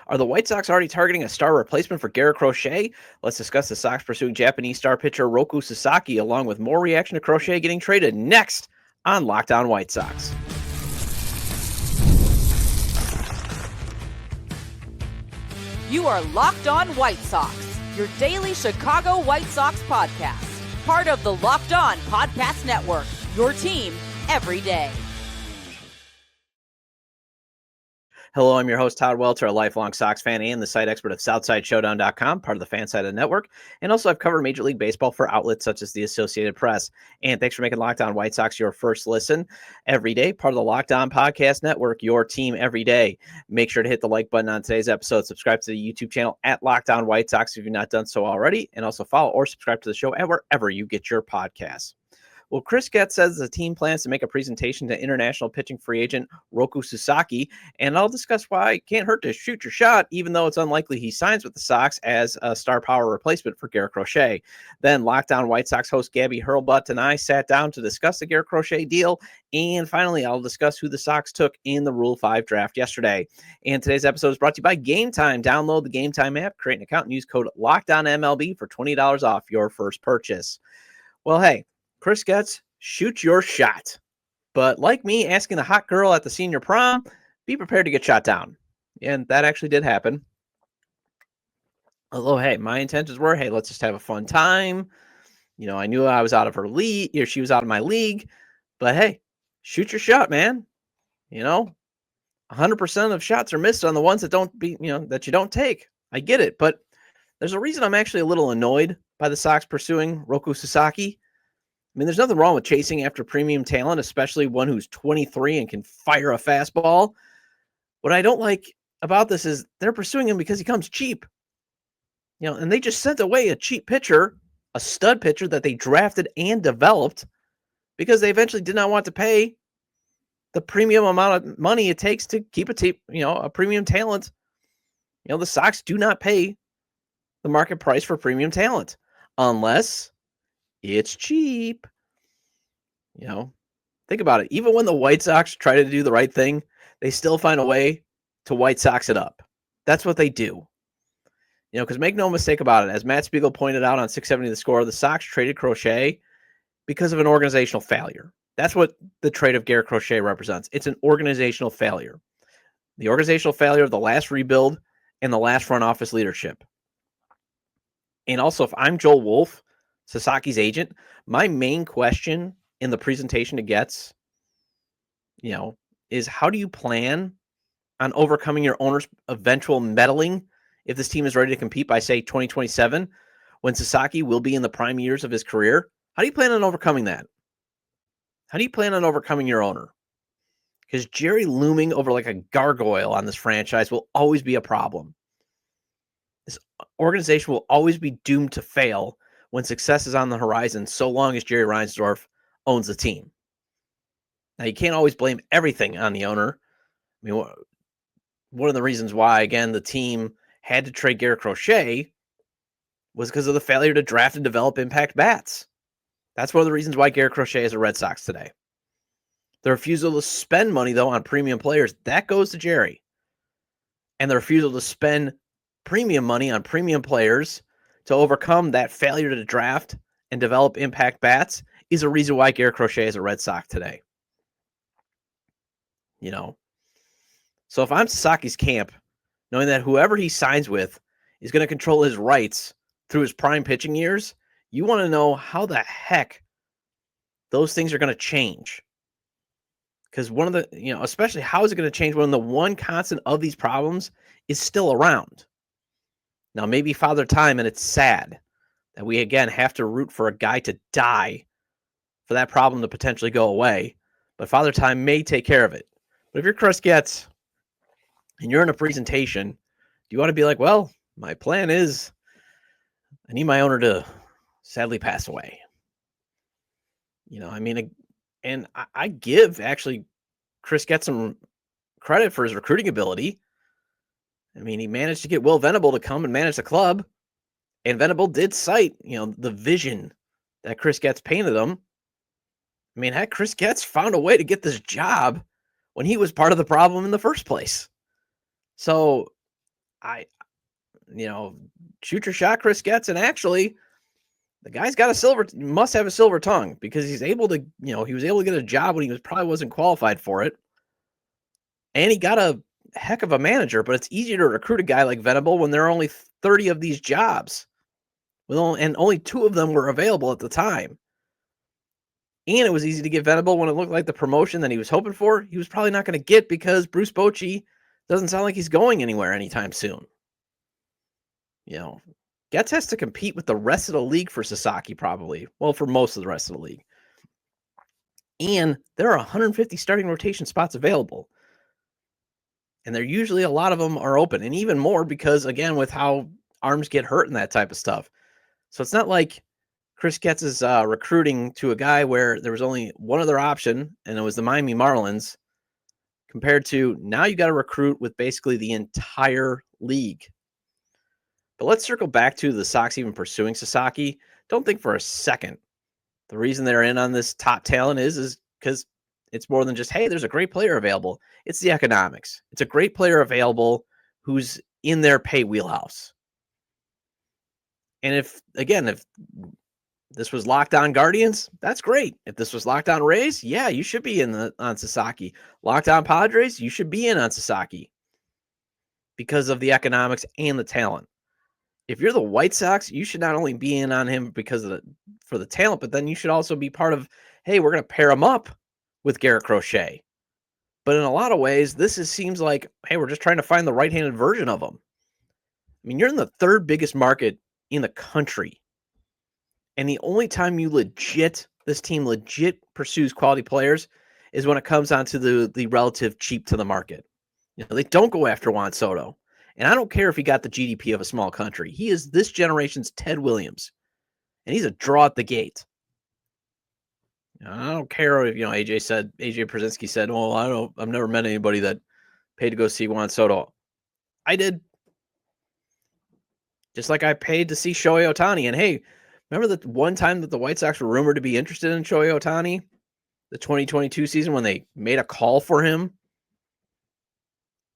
Are the White Sox already targeting a star replacement for Garrett Crochet? Let's discuss the Sox pursuing Japanese star pitcher Roki Sasaki, along with more reaction to Crochet getting traded next on Locked On White Sox. You are Locked On White Sox, your daily Chicago White Sox podcast. Part of the Locked On Podcast Network, your team every day. Hello, I'm your host, Todd Welter, a lifelong Sox fan and the site expert of SouthsideShowdown.com, part of the FanSided Network. And also, I've covered Major League Baseball for outlets such as the Associated Press. And thanks for making Locked On White Sox your first listen every day, part of the Locked On Podcast Network, your team every day. Make sure to hit the like button on today's episode. Subscribe to the YouTube channel at Locked On White Sox if you've not done so already. And also follow or subscribe to the show at wherever you get your podcasts. Well, Chris Getz says the team plans to make a presentation to international pitching free agent Roki Sasaki, and I'll discuss why it can't hurt to shoot your shot, even though it's unlikely he signs with the Sox as a star power replacement for Garrett Crochet. Then Locked On White Sox host Gabby Hurlbut and I sat down to discuss the Garrett Crochet deal, and finally, I'll discuss who the Sox took in the Rule 5 draft yesterday. And today's episode is brought to you by Game Time. Download the Game Time app, create an account, and use code LOCKEDONMLB for $20 off your first purchase. Well, hey, Chris Getz, shoot your shot. But like me asking the hot girl at the senior prom, be prepared to get shot down. And that actually did happen. Although, hey, my intentions were, hey, let's just have a fun time. You know, I knew I was out of her league, or she was out of my league. But hey, shoot your shot, man. You know, 100% of shots are missed on the ones that that you don't take. I get it. But there's a reason I'm actually a little annoyed by the Sox pursuing Roki Sasaki. I mean, there's nothing wrong with chasing after premium talent, especially one who's 23 and can fire a fastball. What I don't like about this is they're pursuing him because he comes cheap. You know, and they just sent away a cheap pitcher, a stud pitcher that they drafted and developed because they eventually did not want to pay the premium amount of money it takes to keep a premium talent. You know, the Sox do not pay the market price for premium talent unless it's cheap. You know, think about it. Even when the White Sox try to do the right thing, they still find a way to White Sox it up. That's what they do. You know, because make no mistake about it, as Matt Spiegel pointed out on 670 The Score, the Sox traded Crochet because of an organizational failure. That's what the trade of Garrett Crochet represents. It's an organizational failure. The organizational failure of the last rebuild and the last front office leadership. And also, if I'm Joel Wolfe, Sasaki's agent, my main question in the presentation to Getz, is how do you plan on overcoming your owner's eventual meddling if this team is ready to compete by, say, 2027, when Sasaki will be in the prime years of his career? How do you plan on overcoming that? How do you plan on overcoming your owner? Because Jerry looming over like a gargoyle on this franchise will always be a problem. This organization will always be doomed to fail when success is on the horizon, so long as Jerry Reinsdorf owns the team. Now, you can't always blame everything on the owner. I mean, one of the reasons why, again, the team had to trade Garrett Crochet was because of the failure to draft and develop impact bats. That's one of the reasons why Garrett Crochet is a Red Sox today. The refusal to spend money, though, on premium players, that goes to Jerry. And the refusal to spend premium money on premium players to overcome that failure to draft and develop impact bats is a reason why Garrett Crochet is a Red Sox today. You know, so if I'm Sasaki's camp, knowing that whoever he signs with is going to control his rights through his prime pitching years, you want to know how the heck those things are going to change. Because one of the, especially how is it going to change when the one constant of these problems is still around? Now, maybe Father Time, and it's sad that we, again, have to root for a guy to die for that problem to potentially go away. But Father Time may take care of it. But if you're Chris Getz and you're in a presentation, do you want to be like, well, my plan is I need my owner to sadly pass away? And I give, actually, Chris Getz some credit for his recruiting ability. I mean, he managed to get Will Venable to come and manage the club. And Venable did cite, the vision that Chris Getz painted him. I mean, heck, Chris Getz found a way to get this job when he was part of the problem in the first place. So shoot your shot, Chris Getz, and actually, the guy's must have a silver tongue because he's able to, he was able to get a job when he probably wasn't qualified for it. And he got a heck of a manager, but it's easier to recruit a guy like Venable when there are only 30 of these jobs. And only 2 of them were available at the time. And it was easy to get Venable when it looked like the promotion that he was hoping for, he was probably not going to get because Bruce Bochy doesn't sound like he's going anywhere anytime soon. Getz has to compete with the rest of the league for Sasaki probably. Well, for most of the rest of the league. And there are 150 starting rotation spots available. And there usually a lot of them are open. And even more because, again, with how arms get hurt and that type of stuff. So it's not like Chris Getz is recruiting to a guy where there was only one other option, and it was the Miami Marlins, compared to now you got to recruit with basically the entire league. But let's circle back to the Sox even pursuing Sasaki. Don't think for a second the reason they're in on this top talent is because it's more than just, hey, there's a great player available. It's the economics. It's a great player available who's in their pay wheelhouse. And if this was Locked On Guardians, that's great. If this was Locked On Rays, yeah, you should be on Sasaki. Locked On Padres, you should be in on Sasaki because of the economics and the talent. If you're the White Sox, you should not only be in on him for the talent, but then you should also be part of, hey, we're going to pair him up with Garrett Crochet. But in a lot of ways, seems like, hey, we're just trying to find the right-handed version of him. I mean, you're in the 3rd biggest market in the country. And the only time this team legit pursues quality players is when it comes down to the relative cheap to the market. They don't go after Juan Soto. And I don't care if he got the GDP of a small country. He is this generation's Ted Williams. And he's a draw at the gate. I don't care if, AJ Przinsky said, well, I've never met anybody that paid to go see Juan Soto. I did. Just like I paid to see Shohei Ohtani. And hey, remember the one time that the White Sox were rumored to be interested in Shohei Ohtani? The 2022 season when they made a call for him?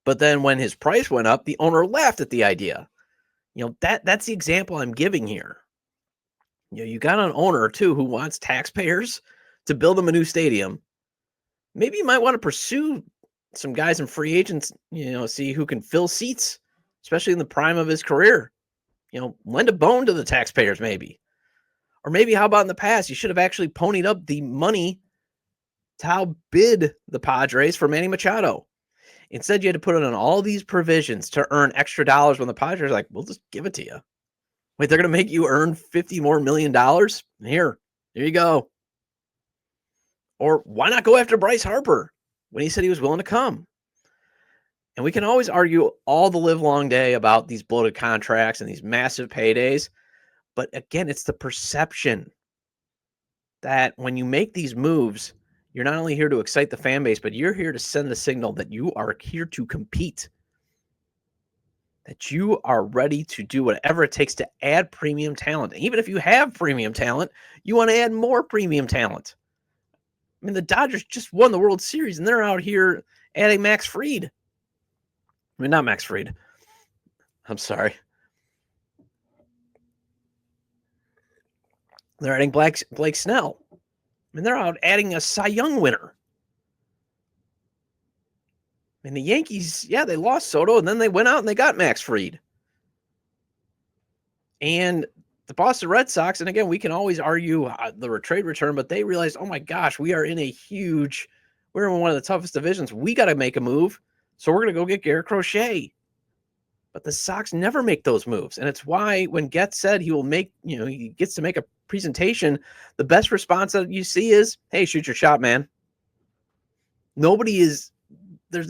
But then when his price went up, the owner laughed at the idea. That's the example I'm giving here. You got an owner, too, who wants taxpayers to build him a new stadium. Maybe you might want to pursue some guys in free agents, see who can fill seats, especially in the prime of his career. Lend a bone to the taxpayers, maybe. Or maybe how about in the past, you should have actually ponied up the money to outbid the Padres for Manny Machado. Instead, you had to put in all these provisions to earn extra dollars when the Padres are like, we'll just give it to you. Wait, they're going to make you earn $50 more million? Here you go. Or why not go after Bryce Harper when he said he was willing to come? And we can always argue all the live long day about these bloated contracts and these massive paydays. But again, it's the perception that when you make these moves, you're not only here to excite the fan base, but you're here to send the signal that you are here to compete, that you are ready to do whatever it takes to add premium talent. Even if you have premium talent, you want to add more premium talent. I mean, the Dodgers just won the World Series, and they're out here adding Max Fried. I mean, not Max Fried. I'm sorry. They're adding Blake Snell. I mean, they're out adding a Cy Young winner. And the Yankees, yeah, they lost Soto, and then they went out and they got Max Fried. And the Boston Red Sox, and again, we can always argue the trade return, but they realized, oh my gosh, we're in one of the toughest divisions. We got to make a move, so we're going to go get Garrett Crochet. But the Sox never make those moves. And it's why when Getz said he gets to make a presentation, the best response that you see is, hey, shoot your shot, man. There's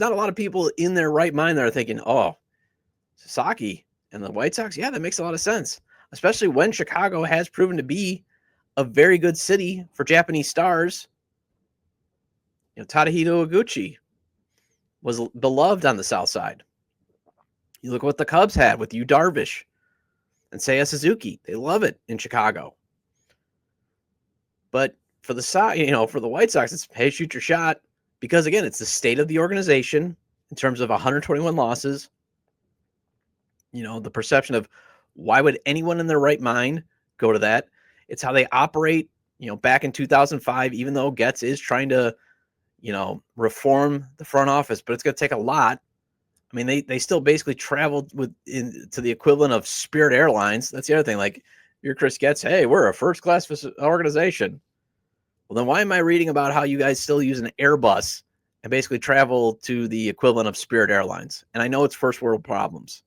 not a lot of people in their right mind that are thinking, oh, Sasaki and the White Sox, yeah, that makes a lot of sense. Especially when Chicago has proven to be a very good city for Japanese stars. Tadahito Iguchi was beloved on the South Side. You look at what the Cubs had with Yu Darvish and Seiya Suzuki. They love it in Chicago. But for the White Sox, it's, hey, shoot your shot. Because, again, it's the state of the organization in terms of 121 losses. the perception of why would anyone in their right mind go to that? It's how they operate, back in 2005, even though Getz is trying to, reform the front office, but it's going to take a lot. I mean, they still basically traveled to the equivalent of Spirit Airlines. That's the other thing. Like, you're Chris Getz. Hey, we're a first-class organization. Well, then why am I reading about how you guys still use an Airbus and basically travel to the equivalent of Spirit Airlines? And I know it's first world problems.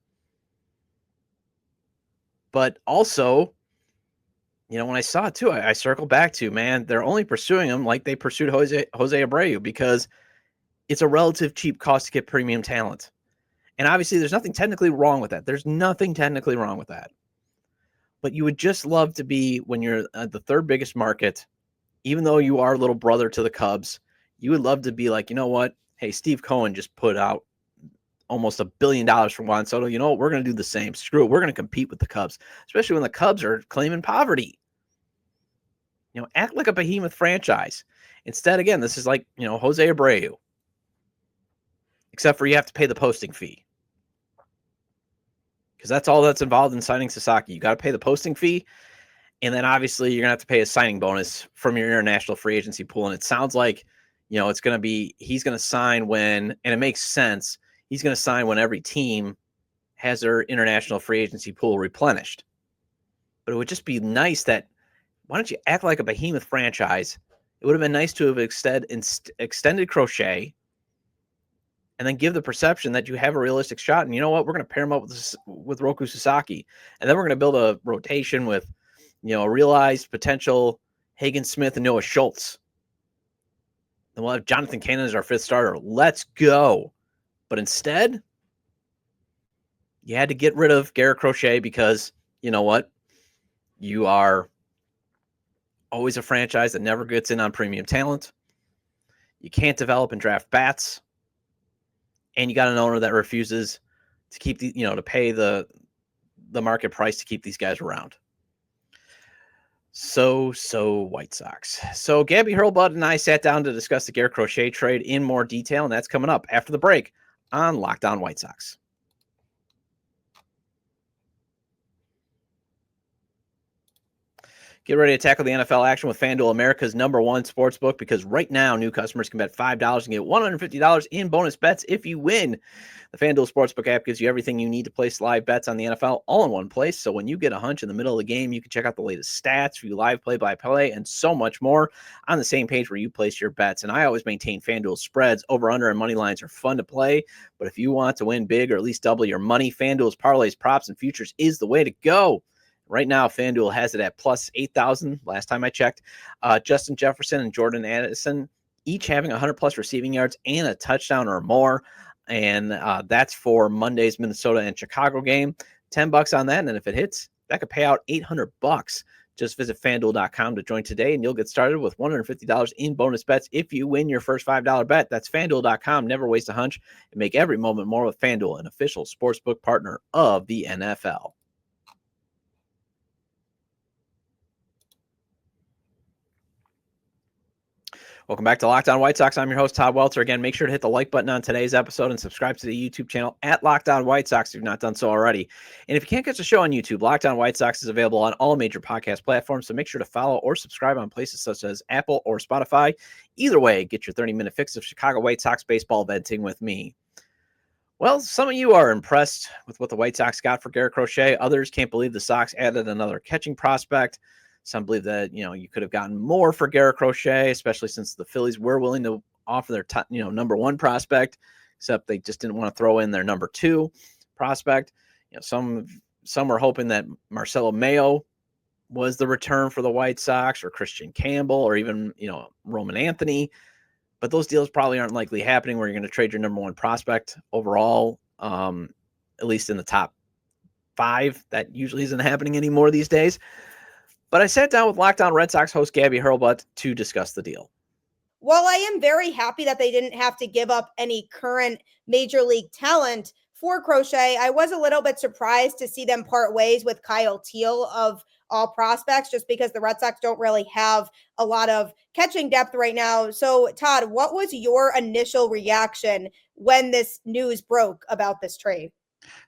But also, when I saw it too, I circled back to, man, they're only pursuing him like they pursued Jose Abreu because it's a relative cheap cost to get premium talent. And obviously, there's nothing technically wrong with that. There's nothing technically wrong with that. But you would just love to be, when you're the third biggest market, even though you are little brother to the Cubs, you would love to be like, you know what? Hey, Steve Cohen just put out almost $1 billion from Juan Soto. You know what? We're going to do the same. Screw it. We're going to compete with the Cubs, especially when the Cubs are claiming poverty. Act like a behemoth franchise. Instead, again, this is like, Jose Abreu. Except for you have to pay the posting fee. Because that's all that's involved in signing Sasaki. You got to pay the posting fee. And then obviously you're going to have to pay a signing bonus from your international free agency pool. And it sounds like, it's going to be, he's going to sign when, and it makes sense, he's going to sign when every team has their international free agency pool replenished. But it would just be nice that, why don't you act like a behemoth franchise? It would have been nice to have extended Crochet and then give the perception that you have a realistic shot. And you know what? We're going to pair him up with Roki Sasaki. And then we're going to build a rotation with, a realized potential Hagen Smith and Noah Schultz. Then we'll have Jonathan Cannon as our fifth starter. Let's go. But instead, you had to get rid of Garrett Crochet because, you know what? You are always a franchise that never gets in on premium talent. You can't develop and draft bats. And you got an owner that refuses to keep to pay the market price to keep these guys around. So White Sox. So Gabby Hurlbut and I sat down to discuss the Garrett Crochet trade in more detail, and that's coming up after the break on Locked On White Sox. Get ready to tackle the NFL action with FanDuel, America's #1 sportsbook, because right now new customers can bet $5 and get $150 in bonus bets if you win. The FanDuel Sportsbook app gives you everything you need to place live bets on the NFL all in one place. So when you get a hunch in the middle of the game, you can check out the latest stats, view live play-by-play, and so much more on the same page where you place your bets. And I always maintain FanDuel spreads. Over, under, and money lines are fun to play. But if you want to win big or at least double your money, FanDuel's parlays, props, and futures is the way to go. Right now, FanDuel has it at plus 8,000. Last time I checked, Justin Jefferson and Jordan Addison each having 100-plus receiving yards and a touchdown or more. And that's for Monday's Minnesota and Chicago game. $10 on that. And then if it hits, that could pay out $800. Just visit FanDuel.com to join today, and you'll get started with $150 in bonus bets if you win your first $5 bet. That's FanDuel.com. Never waste a hunch and make every moment more with FanDuel, an official sportsbook partner of the NFL. Welcome back to Locked On White Sox. I'm your host, Todd Welter. Again, make sure to hit the like button on today's episode and subscribe to the YouTube channel at Locked On White Sox if you've not done so already. And if you can't catch the show on YouTube, Locked On White Sox is available on all major podcast platforms, so make sure to follow or subscribe on places such as Apple or Spotify. Either way, get your 30-minute fix of Chicago White Sox baseball venting with me. Well, some of you are impressed with what the White Sox got for Garrett Crochet. Others can't believe the Sox added another catching prospect. Some believe that, you could have gotten more for Garrett Crochet, especially since the Phillies were willing to offer their #1 prospect, except they just didn't want to throw in their #2 prospect. Some were hoping that Marcelo Mayo was the return for the White Sox, or Christian Campbell, or even, Roman Anthony. But those deals probably aren't likely happening where you're going to trade your #1 prospect overall, at least in the top 5. That usually isn't happening anymore these days. But I sat down with Locked On Red Sox host Gabby Hurlbut to discuss the deal. While I am very happy that they didn't have to give up any current major league talent for Crochet, I was a little bit surprised to see them part ways with Kyle Teal of all prospects, just because the Red Sox don't really have a lot of catching depth right now. So, Todd, what was your initial reaction when this news broke about this trade?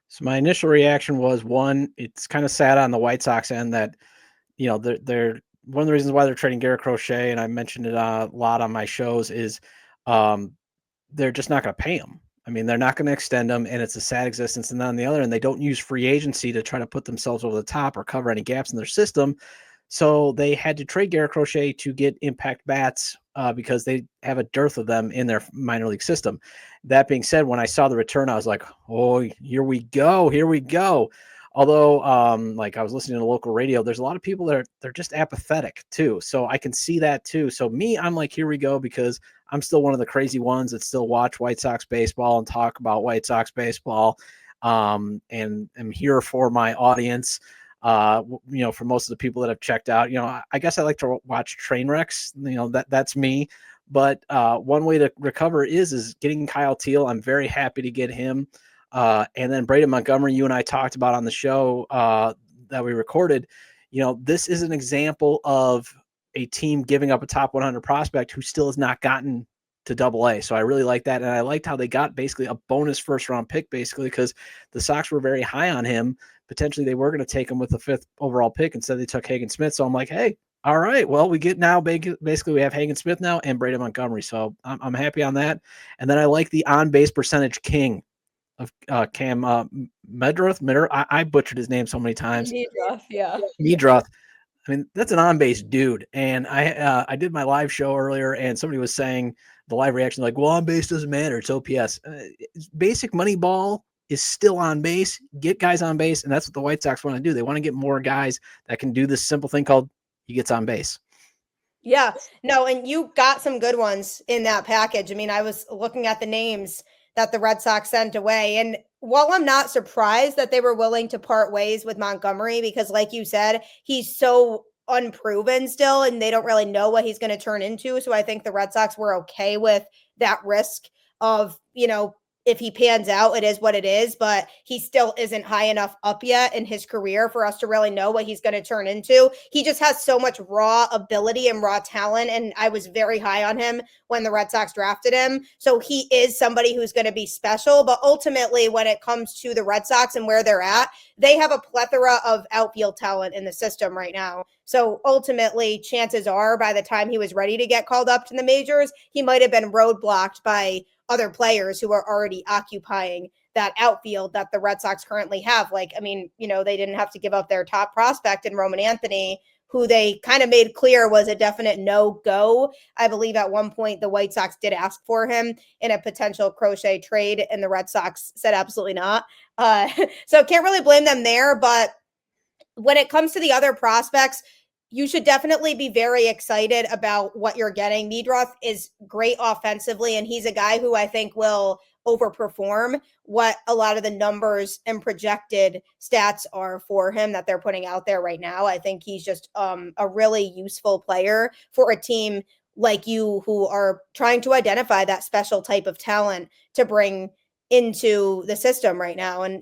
So my initial reaction was, one, it's kind of sad on the White Sox end that, they're one of the reasons why they're trading Garrett Crochet, and I mentioned it a lot on my shows, is um, they're just not going to pay him. I mean, they're not going to extend them, and it's a sad existence. And then on the other end, they don't use free agency to try to put themselves over the top or cover any gaps in their system. So they had to trade Garrett Crochet to get impact bats because they have a dearth of them in their minor league system. That being said, when I saw the return, I was like, oh, here we go. Here we go. Although, like I was listening to local radio, there's a lot of people that they're just apathetic too. So I can see that too. So me, I'm like, here we go, because I'm still one of the crazy ones that still watch White Sox baseball and talk about White Sox baseball. And am here for my audience. For most of the people that have checked out, I guess I like to watch train wrecks. That's me. But one way to recover is getting Kyle Teal. I'm very happy to get him. And then Braden Montgomery, you and I talked about on the show that we recorded. This is an example of a team giving up a top 100 prospect who still has not gotten to Double-A. So I really like that. And I liked how they got basically a bonus first round pick, basically, because the Sox were very high on him. Potentially they were going to take him with the 5th overall pick. Instead, they took Hagen Smith. So I'm like, hey, all right, well, we get now basically we have Hagen Smith now and Braden Montgomery. So I'm happy on that. And then I like the on-base percentage king of Cam Medroth. I butchered his name so many times. Medroth. I mean, that's an on-base dude. And I did my live show earlier, and somebody was saying the live reaction, like, well, on-base doesn't matter. It's OPS. Basic money ball is still on base. Get guys on base, and that's what the White Sox want to do. They want to get more guys that can do this simple thing called he gets on base. Yeah, no, and you got some good ones in that package. I mean, I was looking at the names that the Red Sox sent away. And while I'm not surprised that they were willing to part ways with Montgomery, because like you said, he's so unproven still, and they don't really know what he's going to turn into. So I think the Red Sox were okay with that risk of, if he pans out, it is what it is, but he still isn't high enough up yet in his career for us to really know what he's going to turn into. He just has so much raw ability and raw talent, and I was very high on him when the Red Sox drafted him. So he is somebody who's going to be special, but ultimately when it comes to the Red Sox and where they're at, they have a plethora of outfield talent in the system right now. So ultimately, chances are by the time he was ready to get called up to the majors, he might have been roadblocked by other players who are already occupying that outfield that the Red Sox currently have. Like, I mean, they didn't have to give up their top prospect in Roman Anthony, who they kind of made clear was a definite no-go. I believe at one point the White Sox did ask for him in a potential Crochet trade, and the Red Sox said absolutely not. So can't really blame them there. But when it comes to the other prospects, you should definitely be very excited about what you're getting. Medroth is great offensively, and he's a guy who I think will overperform what a lot of the numbers and projected stats are for him that they're putting out there right now. I think he's just a really useful player for a team like you who are trying to identify that special type of talent to bring into the system right now. And,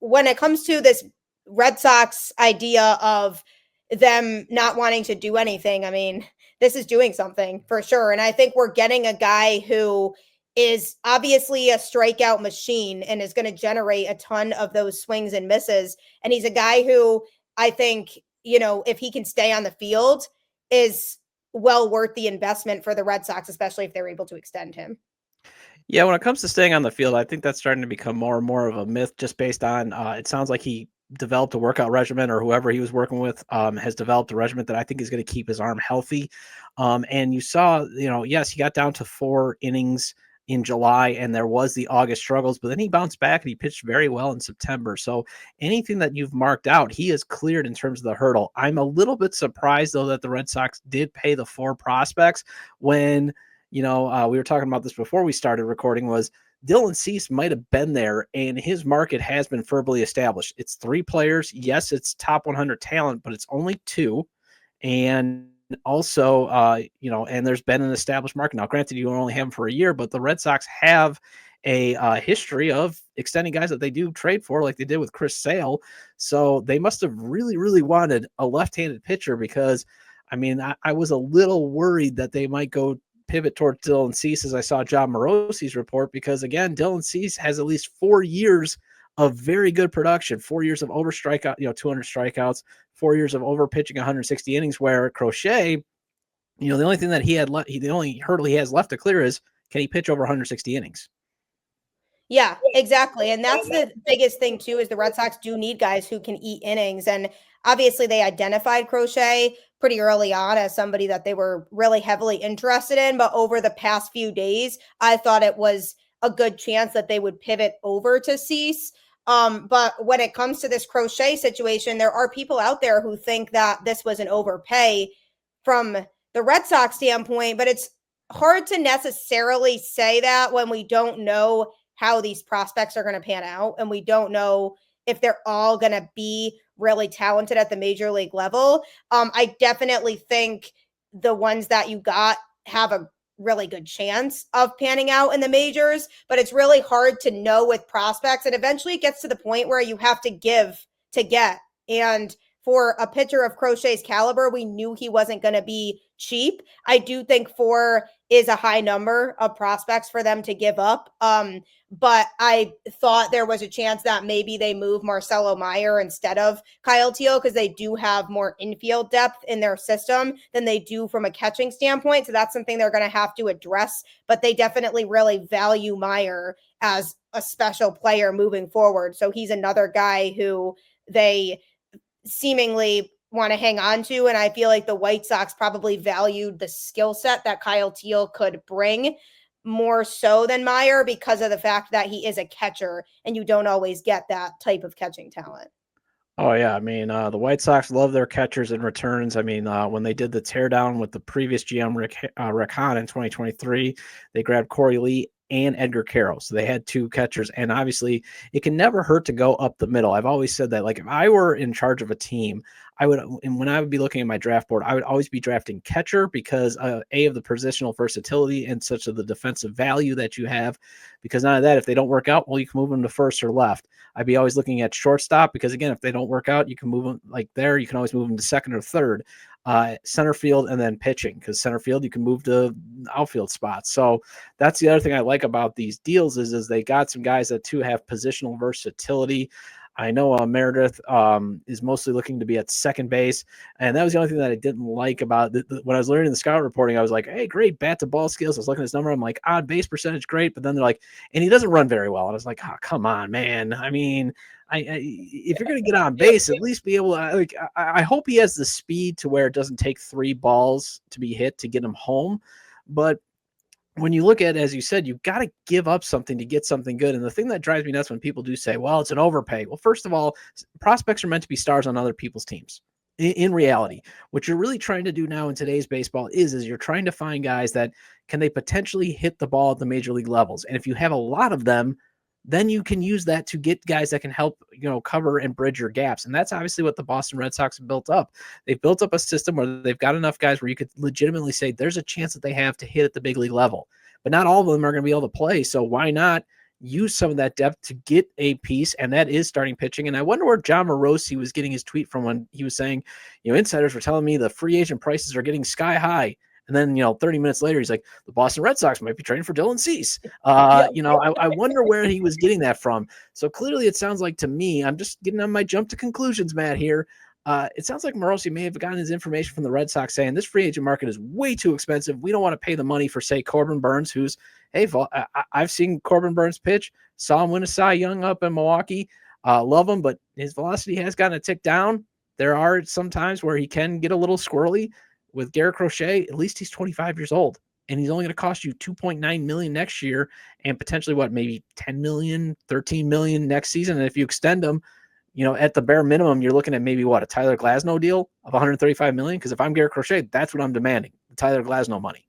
when it comes to this Red Sox idea of them not wanting to do anything, I mean, this is doing something for sure. And I think we're getting a guy who is obviously a strikeout machine and is going to generate a ton of those swings and misses. And he's a guy who I think, if he can stay on the field, is well worth the investment for the Red Sox, especially if they're able to extend him. Yeah, when it comes to staying on the field, I think that's starting to become more and more of a myth, just based on it sounds like he developed a workout regimen, or whoever he was working with has developed a regimen that I think is going to keep his arm healthy. And you saw, yes, he got down to 4 innings in July, and there was the August struggles, but then he bounced back and he pitched very well in September. So anything that you've marked out, he has cleared in terms of the hurdle. I'm a little bit surprised, though, that the Red Sox did pay the 4 prospects when, we were talking about this before we started recording, was Dylan Cease might have been there, and his market has been firmly established. It's 3 players. Yes, it's top 100 talent, but it's only 2. And also, and there's been an established market. Now, granted, you only have him for a year, but the Red Sox have a history of extending guys that they do trade for, like they did with Chris Sale. So they must have really, really wanted a left-handed pitcher, because, I mean, I was a little worried that they might go pivot towards Dylan Cease as I saw John Morosi's report, because again, Dylan Cease has at least 4 years of very good production, 4 years of over strikeout, 200 strikeouts, 4 years of over pitching 160 innings, where Crochet, the only thing that he had left, the only hurdle he has left to clear is, can he pitch over 160 innings? Yeah, exactly. And that's the biggest thing too, is the Red Sox do need guys who can eat innings. And obviously they identified Crochet pretty early on as somebody that they were really heavily interested in. But over the past few days, I thought it was a good chance that they would pivot over to Cease. But when it comes to this Crochet situation, there are people out there who think that this was an overpay from the Red Sox standpoint, but it's hard to necessarily say that when we don't know how these prospects are going to pan out, and we don't know if they're all going to be really talented at the major league level. I definitely think the ones that you got have a really good chance of panning out in the majors, but it's really hard to know with prospects. And eventually it gets to the point where you have to give to get. And for a pitcher of Crochet's caliber, we knew he wasn't going to be cheap. I do think 4 is a high number of prospects for them to give up. But I thought there was a chance that maybe they move Marcelo Meyer instead of Kyle Teal, because they do have more infield depth in their system than they do from a catching standpoint. So that's something they're going to have to address. But they definitely really value Meyer as a special player moving forward. So he's another guy who they seemingly want to hang on to. And I feel like the White Sox probably valued the skill set that Kyle Teal could bring more so than Meyer, because of the fact that he is a catcher and you don't always get that type of catching talent. Oh yeah, I mean, the White Sox love their catchers and returns. I mean, when they did the teardown with the previous GM Rick Hahn in 2023, they grabbed Corey Lee and Edgar Carroll. So they had 2 catchers, and obviously it can never hurt to go up the middle. I've always said that, like, if I were in charge of a team, and when I would be looking at my draft board, I would always be drafting catcher because of the positional versatility and such of the defensive value that you have. Because none of that, if they don't work out, well, you can move them to first or left. I'd be always looking at shortstop because, again, if they don't work out, you can move them you can always move them to second or third. Center field, and then pitching, because center field you can move to outfield spots. So that's the other thing I like about these deals is they got some guys that too have positional versatility. I know Meredith is mostly looking to be at second base, and that was the only thing that I didn't like about when I was learning the scout reporting. I was like, hey, great bat to ball skills. I was looking at his number. I'm like, odd base percentage, great. But then they're like, and he doesn't run very well. And I was like, oh, come on, man. I mean, if you're going to get on base, at least be able to, I hope he has the speed to where it doesn't take 3 balls to be hit to get him home. But when you look at, as you said, you've got to give up something to get something good. And the thing that drives me nuts when people do say, well, it's an overpay. Well, first of all, prospects are meant to be stars on other people's teams. In reality, what you're really trying to do now in today's baseball is you're trying to find guys that can they potentially hit the ball at the major league levels. And if you have a lot of them, then you can use that to get guys that can help, cover and bridge your gaps. And that's obviously what the Boston Red Sox have built up. They've built up a system where they've got enough guys where you could legitimately say there's a chance that they have to hit at the big league level, but not all of them are going to be able to play. So why not use some of that depth to get a piece? And that is starting pitching. And I wonder where John Morosi was getting his tweet from when he was saying, insiders were telling me the free agent prices are getting sky high. And then, 30 minutes later, he's like, the Boston Red Sox might be trading for Dylan Cease. I wonder where he was getting that from. So clearly it sounds like to me, I'm just getting on my jump to conclusions, Matt, here. It sounds like Morosi may have gotten his information from the Red Sox saying this free agent market is way too expensive. We don't want to pay the money for, say, Corbin Burns, who's, hey, I've seen Corbin Burns pitch, saw him win a Cy Young up in Milwaukee. Love him, but his velocity has gotten a tick down. There are some times where he can get a little squirrely. With Garrett Crochet, at least he's 25 years old, and he's only going to cost you $2.9 million next year, and potentially maybe $10 million, $13 million next season. And if you extend them, at the bare minimum, you're looking at maybe a Tyler Glasnow deal of $135 million. Because if I'm Garrett Crochet, that's what I'm demanding: the Tyler Glasnow money.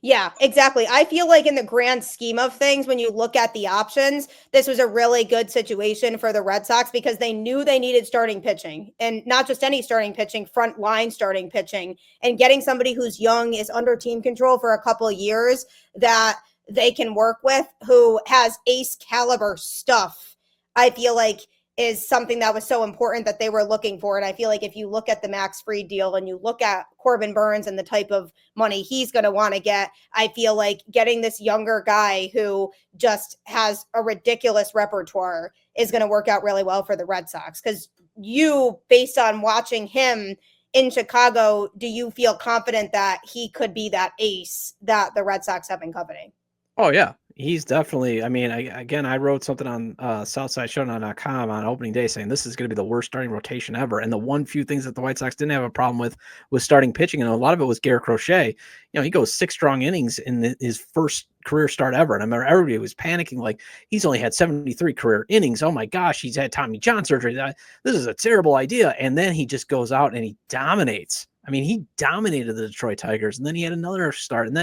Yeah, exactly. I feel like in the grand scheme of things, when you look at the options, this was a really good situation for the Red Sox because they knew they needed starting pitching, and not just any starting pitching, front line starting pitching, and getting somebody who's young, is under team control for a couple of years, that they can work with, who has ace caliber stuff. I feel like is something that was so important that they were looking for. And I feel like if you look at the Max Fried deal and you look at Corbin Burns and the type of money he's going to want to get, I feel like getting this younger guy who just has a ridiculous repertoire is going to work out really well for the Red Sox. Because you, based on watching him in Chicago, do you feel confident that he could be that ace that the Red Sox have been coveting? Oh yeah, he's definitely. I mean, I wrote something on SouthsideShowdown.com on opening day saying this is going to be the worst starting rotation ever. And the one few things that the White Sox didn't have a problem with was starting pitching, and a lot of it was Garrett Crochet. He goes 6 strong innings in his first career start ever, and I remember everybody was panicking like he's only had 73 career innings. Oh my gosh, he's had Tommy John surgery. This is a terrible idea. And then he just goes out and he dominates. I mean, he dominated the Detroit Tigers, and then he had another start, and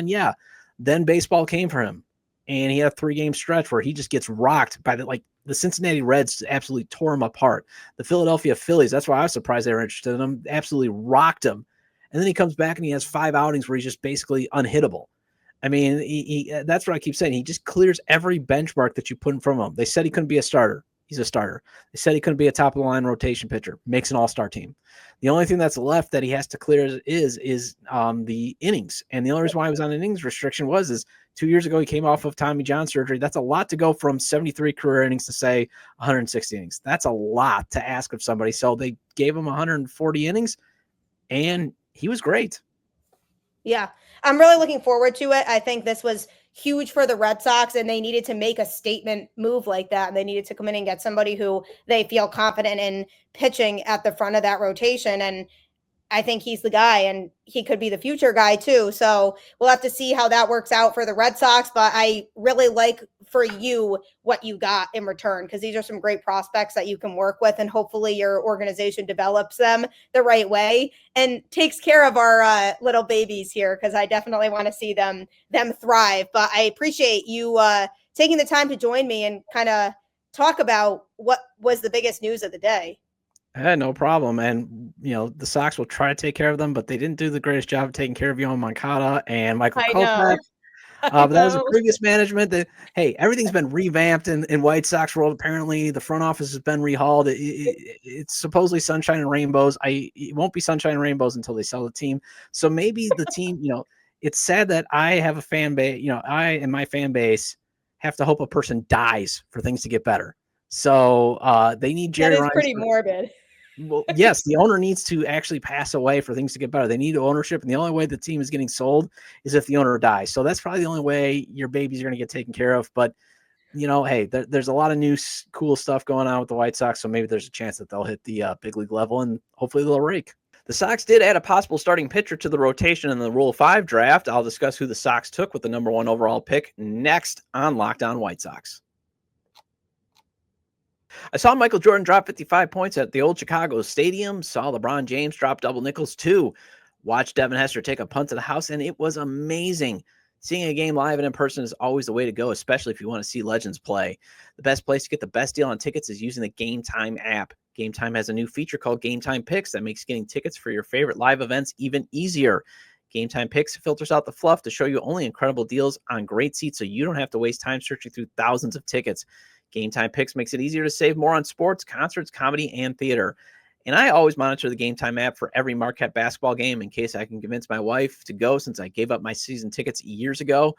then baseball came for him. And he had a 3-game stretch where he just gets rocked by the Cincinnati Reds absolutely tore him apart. The Philadelphia Phillies, that's why I was surprised they were interested in him, absolutely rocked him. And then he comes back and he has 5 outings where he's just basically unhittable. I mean, he that's what I keep saying. He just clears every benchmark that you put in front of him. They said he couldn't be a starter. He's a starter. They said he couldn't be a top-of-the-line rotation pitcher. Makes an all-star team. The only thing that's left that he has to clear is the innings. And the only reason why he was on an innings restriction is 2 years ago he came off of Tommy John surgery. That's a lot to go from 73 career innings to, say, 160 innings. That's a lot to ask of somebody. So they gave him 140 innings, and he was great. Yeah, I'm really looking forward to it. I think this was huge for the Red Sox, and they needed to make a statement move like that. And they needed to come in and get somebody who they feel confident in pitching at the front of that rotation. And I think he's the guy, and he could be the future guy too. So we'll have to see how that works out for the Red Sox. But I really like for you what you got in return, because these are some great prospects that you can work with, and hopefully your organization develops them the right way and takes care of our little babies here, because I definitely want to see them thrive. But I appreciate you taking the time to join me and kind of talk about what was the biggest news of the day. No problem. And, the Sox will try to take care of them, but they didn't do the greatest job of taking care of Yohan Moncada and Michael Kopech. But that was a previous management that, hey, everything's been revamped in White Sox world. Apparently the front office has been rehauled. It's supposedly sunshine and rainbows. It won't be sunshine and rainbows until they sell the team. So maybe the team, it's sad that I have a fan base, I and my fan base have to hope a person dies for things to get better. So they need Jerry Reinsdorf. That is pretty morbid. Well, yes, the owner needs to actually pass away for things to get better. They need ownership, and the only way the team is getting sold is if the owner dies. So that's probably the only way your babies are going to get taken care of. But, hey, there's a lot of new cool stuff going on with the White Sox, so maybe there's a chance that they'll hit the big league level, and hopefully they'll rake. The Sox did add a possible starting pitcher to the rotation in the Rule 5 draft. I'll discuss who the Sox took with the number 1 overall pick next on Locked On White Sox. I saw Michael Jordan drop 55 points at the old Chicago Stadium, saw LeBron James drop double nickels too, watched Devin Hester take a punt to the house, and it was amazing. Seeing a game live and in person is always the way to go, especially if you want to see legends play. The best place to get the best deal on tickets is using the Game Time app. Game Time has a new feature called Game Time Picks that makes getting tickets for your favorite live events even easier. Game Time Picks filters out the fluff to show you only incredible deals on great seats, so you don't have to waste time searching through thousands of tickets. Game Time Picks makes it easier to save more on sports, concerts, comedy, and theater. And I always monitor the Game Time app for every Marquette basketball game in case I can convince my wife to go, since I gave up my season tickets years ago.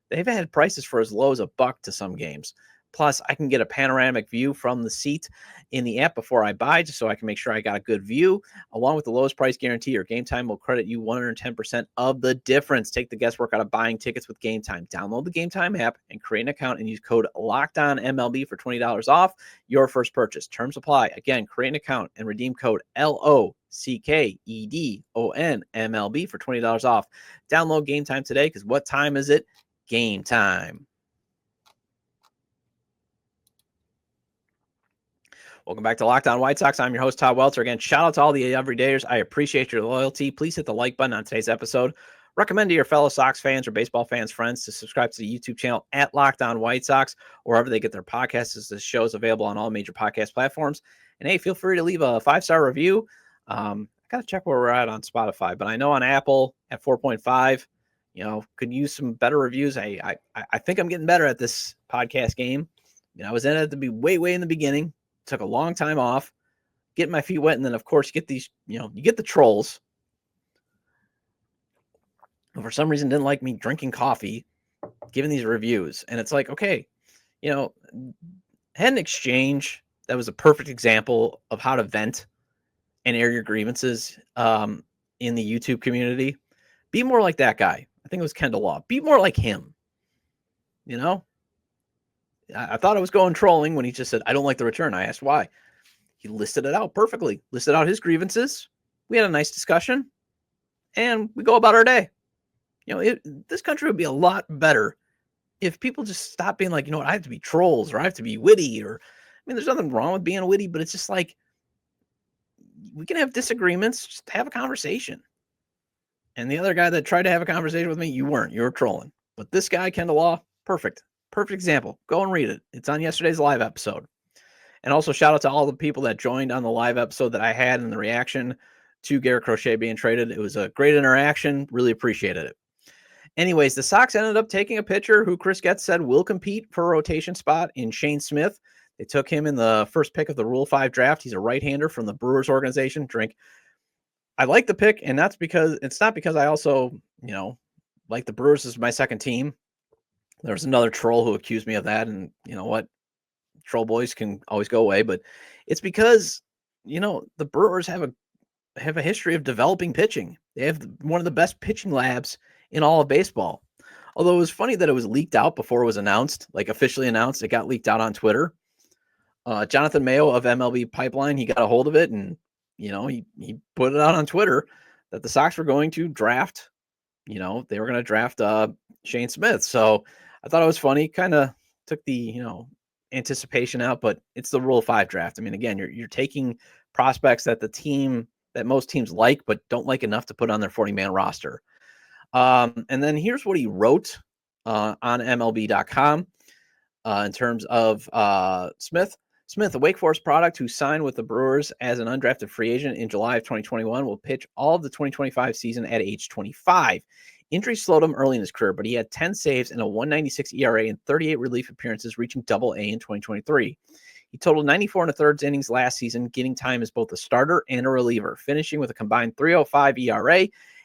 They've had prices for as low as $1 to some games. Plus, I can get a panoramic view from the seat in the app before I buy, just so I can make sure I got a good view. Along with the lowest price guarantee, your Game Time will credit you 110% of the difference. Take the guesswork out of buying tickets with Game Time. Download the Game Time app and create an account and use code LOCKEDONMLB for $20 off your first purchase. Terms apply. Again, create an account and redeem code LOCKEDONMLB for $20 off. Download Game Time today, because what time is it? Game time. Welcome back to Locked On White Sox. I'm your host, Todd Welter. Again, shout out to all the everydayers. I appreciate your loyalty. Please hit the like button on today's episode. Recommend to your fellow Sox fans or baseball fans, friends, to subscribe to the YouTube channel at Locked On White Sox, or wherever they get their podcasts, as the show is available on all major podcast platforms. And hey, feel free to leave a 5-star review. I got to check where we're at on Spotify, but I know on Apple at 4.5, could use some better reviews. I think I'm getting better at this podcast game. I was in it to be way in the beginning. took a long time off, getting my feet wet. And then, of course, you get these, you get the trolls who for some reason didn't like me drinking coffee, giving these reviews. And it's like, okay, had an exchange that was a perfect example of how to vent and air your grievances in the YouTube community. Be more like that guy. I think it was Kendall Law. Be more like him. I thought I was going trolling when he just said, I don't like the return. I asked why. He listed it out perfectly, listed out his grievances. We had a nice discussion, and we go about our day. This country would be a lot better if people just stop being like, I have to be trolls or I have to be witty, or, there's nothing wrong with being witty, but it's just like, we can have disagreements, just have a conversation. And the other guy that tried to have a conversation with me, you were trolling. But this guy, Kendall Law, perfect example. Go and read it. It's on yesterday's live episode. And also shout out to all the people that joined on the live episode that I had in the reaction to Garrett Crochet being traded. It was a great interaction. Really appreciated it. Anyways, the Sox ended up taking a pitcher who Chris Getz said will compete for a rotation spot in Shane Smith. They took him in the first pick of the Rule 5 draft. He's a right-hander from the Brewers organization. Drink. I like the pick, and it's not because I also, like the Brewers is my second team. There was another troll who accused me of that, and you know what? Troll boys can always go away, but it's because, the Brewers have a history of developing pitching. They have one of the best pitching labs in all of baseball. Although it was funny that it was leaked out before it was announced, like officially announced. It got leaked out on Twitter. Jonathan Mayo of MLB Pipeline, he got a hold of it, and he put it out on Twitter that the Sox were going to draft. They were going to draft Shane Smith. So I thought it was funny. Kind of took the anticipation out, but it's the Rule 5 draft. Again, you're taking prospects that most teams like, but don't like enough to put on their 40-man roster. And then here's what he wrote on MLB.com in terms of Smith. Smith, a Wake Forest product who signed with the Brewers as an undrafted free agent in July of 2021, will pitch all of the 2025 season at age 25. Injury slowed him early in his career, but he had 10 saves and a 1.96 ERA and 38 relief appearances, reaching Double-A in 2023. He totaled 94 and a thirds innings last season, getting time as both a starter and a reliever, finishing with a combined 3.05 ERA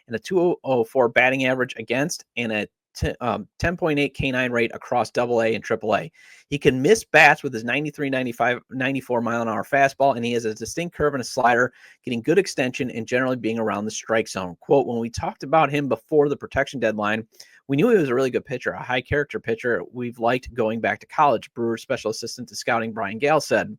and a 2.04 batting average against and a 10.8 K9 rate across Double-A and Triple-A. He can miss bats with his 93, 95, 94 mile-an-hour fastball, and he has a distinct curve and a slider, getting good extension and generally being around the strike zone. Quote, when we talked about him before the protection deadline, we knew he was a really good pitcher, a high-character pitcher we've liked going back to college, Brewers special assistant to scouting Brian Gale said.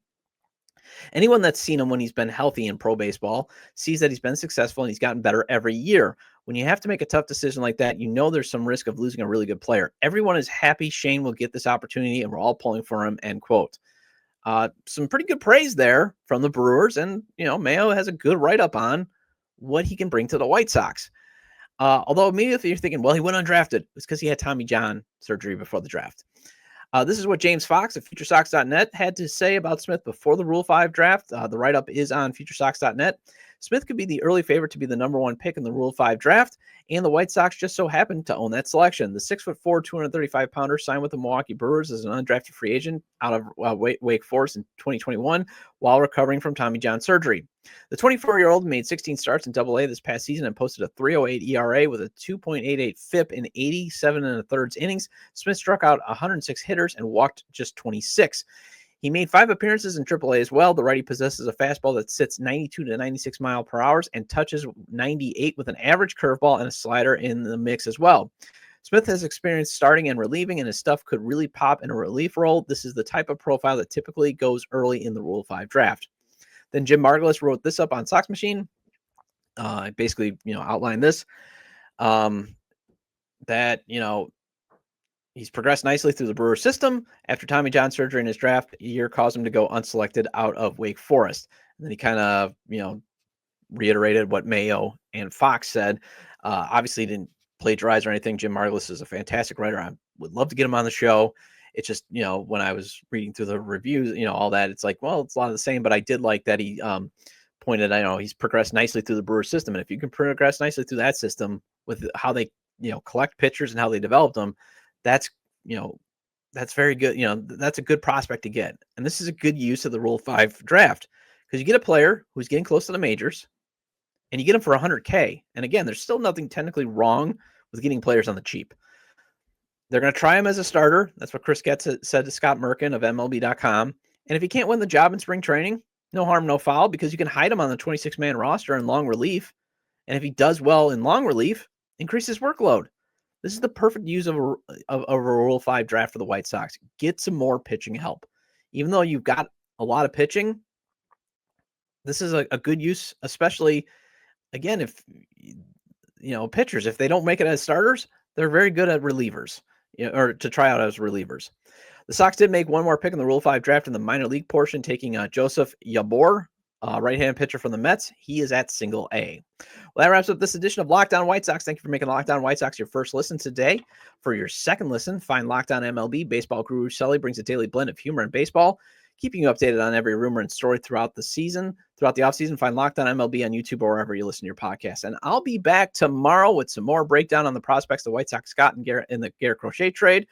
Anyone that's seen him when he's been healthy in pro baseball sees that he's been successful and he's gotten better every year. When you have to make a tough decision like that, there's some risk of losing a really good player. Everyone is happy Shane will get this opportunity, and we're all pulling for him, end quote. Some pretty good praise there from the Brewers, and, Mayo has a good write-up on what he can bring to the White Sox. Although immediately you're thinking, well, he went undrafted. It's because he had Tommy John surgery before the draft. This is what James Fox of FutureSox.net had to say about Smith before the Rule 5 draft. The write-up is on FutureSox.net. Smith could be the early favorite to be the number one pick in the Rule 5 draft, and the White Sox just so happened to own that selection. The 6'4", 235-pounder signed with the Milwaukee Brewers as an undrafted free agent out of Wake Forest in 2021 while recovering from Tommy John surgery. The 24-year-old made 16 starts in Double-A this past season and posted a 3.08 ERA with a 2.88 FIP in 87 and a thirds innings. Smith struck out 106 hitters and walked just 26. He made 5 appearances in AAA as well. The righty possesses a fastball that sits 92 to 96 mile per hour and touches 98 with an average curveball and a slider in the mix as well. Smith has experience starting and relieving, and his stuff could really pop in a relief role. This is the type of profile that typically goes early in the Rule 5 draft. Then Jim Margulis wrote this up on Sox Machine. Basically, outlined this. That, he's progressed nicely through the Brewer system. After Tommy John surgery in his draft year caused him to go unselected out of Wake Forest. And then he kind of, reiterated what Mayo and Fox said. Obviously didn't plagiarize or anything. Jim Margulis is a fantastic writer. I would love to get him on the show. It's just, when I was reading through the reviews, all that, it's like, well, it's a lot of the same, but I did like that he pointed, he's progressed nicely through the Brewer system. And if you can progress nicely through that system with how they, collect pitchers and how they develop them, that's, that's very good. You know, that's a good prospect to get. And this is a good use of the Rule 5 draft because you get a player who's getting close to the majors and you get him for $100K. And again, there's still nothing technically wrong with getting players on the cheap. They're going to try him as a starter. That's what Chris Getz said to Scott Merkin of MLB.com. And if he can't win the job in spring training, no harm, no foul, because you can hide him on the 26-man roster in long relief. And if he does well in long relief, increase his workload. This is the perfect use of a Rule 5 draft for the White Sox. Get some more pitching help. Even though you've got a lot of pitching, this is a good use, especially, again, if, pitchers, if they don't make it as starters, they're very good at relievers, or to try out as relievers. The Sox did make one more pick in the Rule 5 draft in the minor league portion, taking Joseph Yabor, right-hand pitcher from the Mets. He is at single A. Well, that wraps up this edition of Locked On White Sox. Thank you for making Locked On White Sox your first listen today. For your second listen, find Locked On MLB. Baseball guru Sully brings a daily blend of humor and baseball, keeping you updated on every rumor and story throughout the offseason. Find Locked On MLB on YouTube or wherever you listen to your podcast. And I'll be back tomorrow with some more breakdown on the prospects the White Sox got in the Garrett Crochet trade.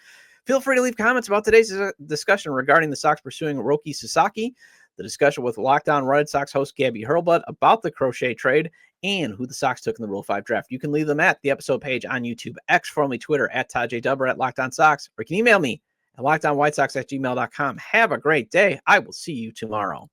Feel free to leave comments about today's discussion regarding the Sox pursuing Roki Sasaki, the discussion with Locked On Red Sox host Gabby Hurlbut about the Crochet trade, and who the Sox took in the Rule 5 draft. You can leave them at the episode page on YouTube, X, formerly Twitter, at Todd J. Dubber, at Locked On Sox, or you can email me at LockedOnWhiteSox@gmail.com. Have a great day. I will see you tomorrow.